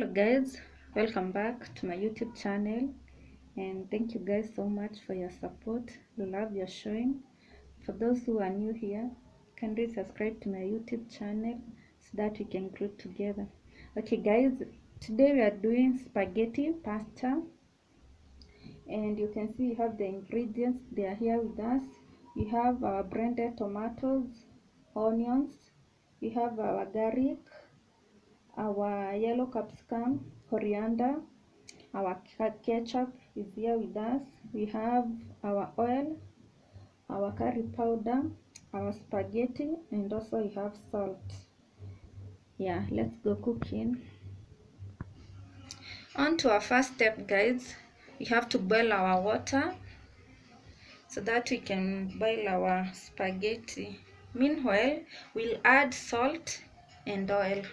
Hello guys, welcome back to my YouTube channel, and thank you guys so much for your support, the love you're showing. For those who are new here, kindly subscribe to my YouTube channel so that we can grow together. Okay guys, today we are doing spaghetti pasta, and you can see we have the ingredients. They are here with us. We have our blended tomatoes, onions, we have our garlic, our yellow capsicum, coriander, our ketchup is here with us. We have our oil, our curry powder, our spaghetti, and also we have salt. Yeah, let's go cooking. On to our first step guys, we have to boil our water so that we can boil our spaghetti. Meanwhile, we'll add salt and oil.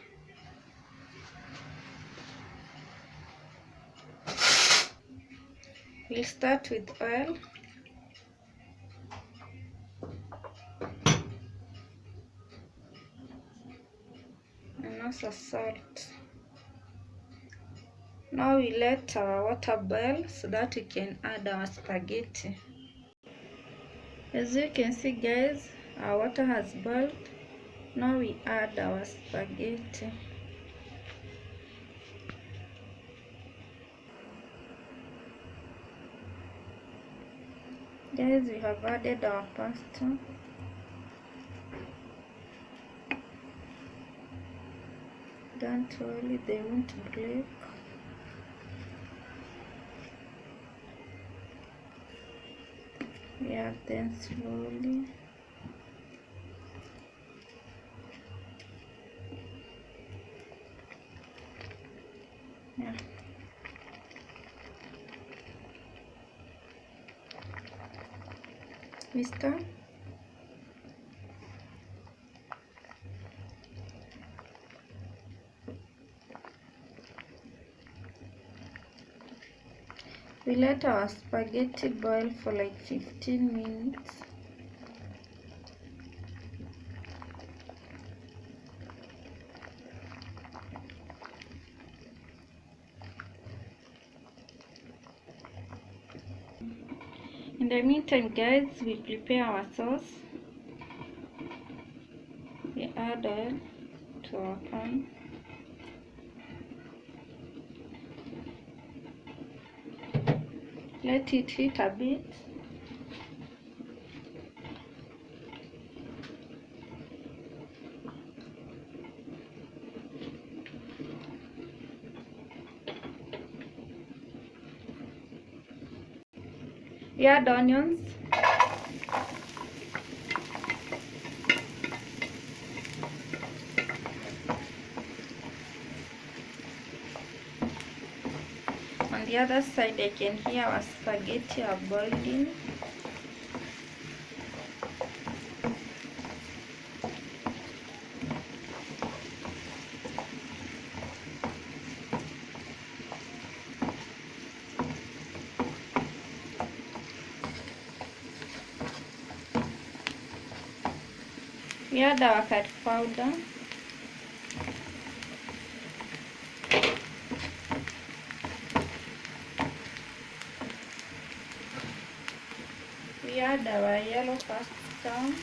We'll start with oil. And also salt. Now we let our water boil so that we can add our spaghetti. As you can see guys, our water has boiled. Now we add our spaghetti. Guys, we have added our pasta. Don't worry, they won't break. We add them slowly. Yeah. We start. We let our spaghetti boil for like 15 minutes. In the meantime guys, we prepare our sauce. We add oil to our pan. Let it heat a bit. We add onions. On the other side, I can hear our spaghetti are boiling. We add our curry powder. We add our yellow capsicum.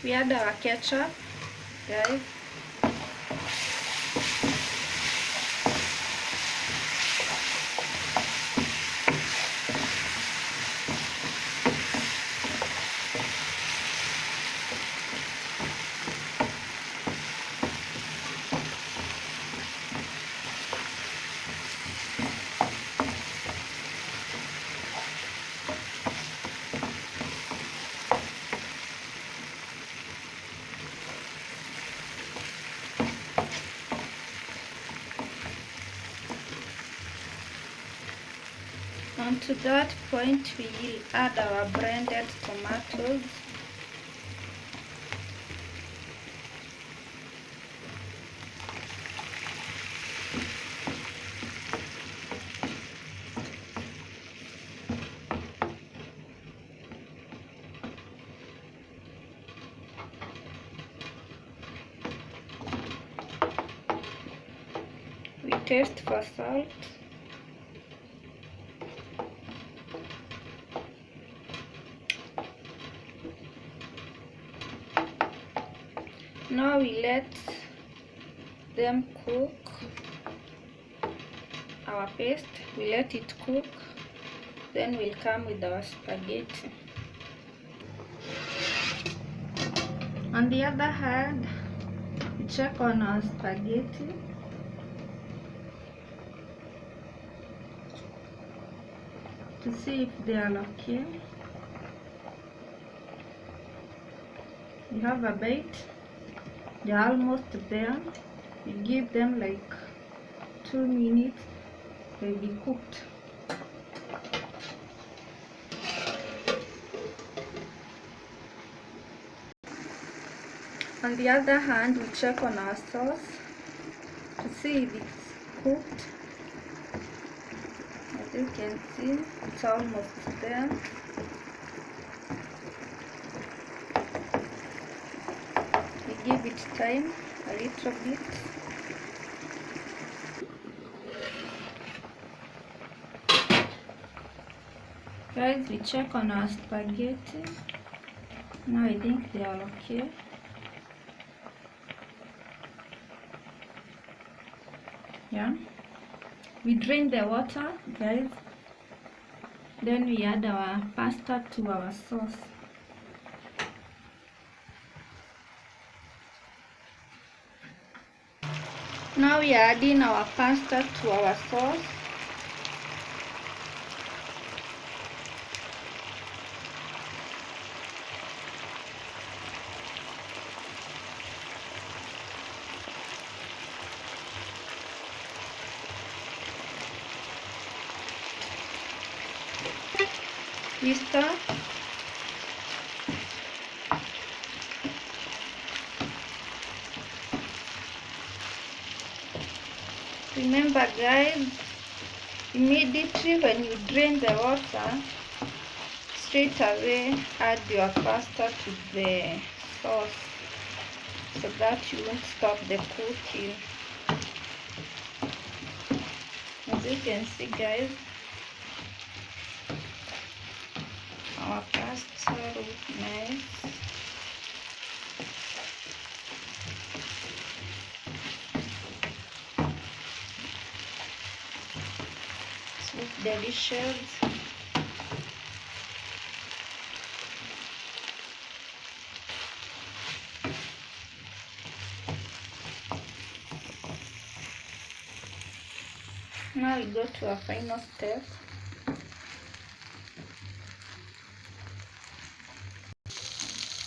We add our ketchup, guys. And to that point, we will add our blended tomatoes. We taste for salt. Now we let them cook our paste. We let it cook, then we'll come with our spaghetti. On the other hand, we check on our spaghetti. To see if they are okay. We have a bite. They are almost there. We give them like 2 minutes. They'll be cooked. On the other hand, we check on our sauce to see if it's cooked. As you can see, it's almost there. We give it time a little bit. Guys, we check on our spaghetti. Now I think they are okay. Yeah. We drain the water, guys. Then we add our pasta to our sauce. Now we are adding our pasta to our sauce. We stir. Remember guys, immediately when you drain the water, straight away add your pasta to the sauce so that you won't stop the cooking. As you can see guys, our pasta looks nice. It looks delicious. Now we go to our final step.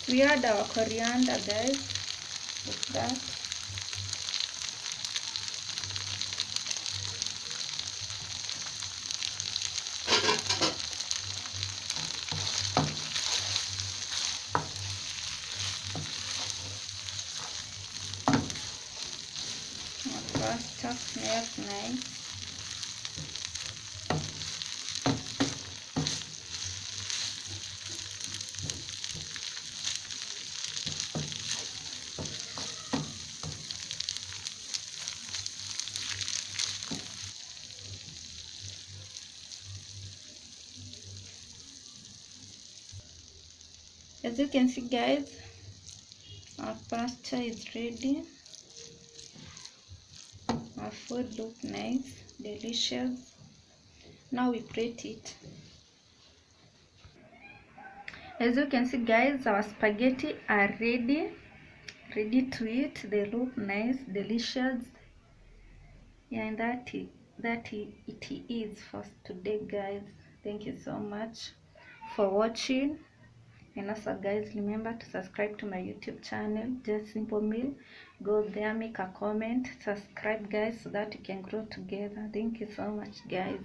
We add our coriander guys, like that. Our pasta smells nice. As you can see guys, our pasta is ready. Our food looks nice, delicious. Now we plate it. As you can see guys, our spaghetti are ready to eat. They look nice, delicious. Yeah, and it is for today guys. Thank you so much for watching. And also guys, remember to subscribe to my YouTube channel, Just Simple Meal. Go there, make a comment, subscribe guys, so that we can grow together. Thank you so much guys.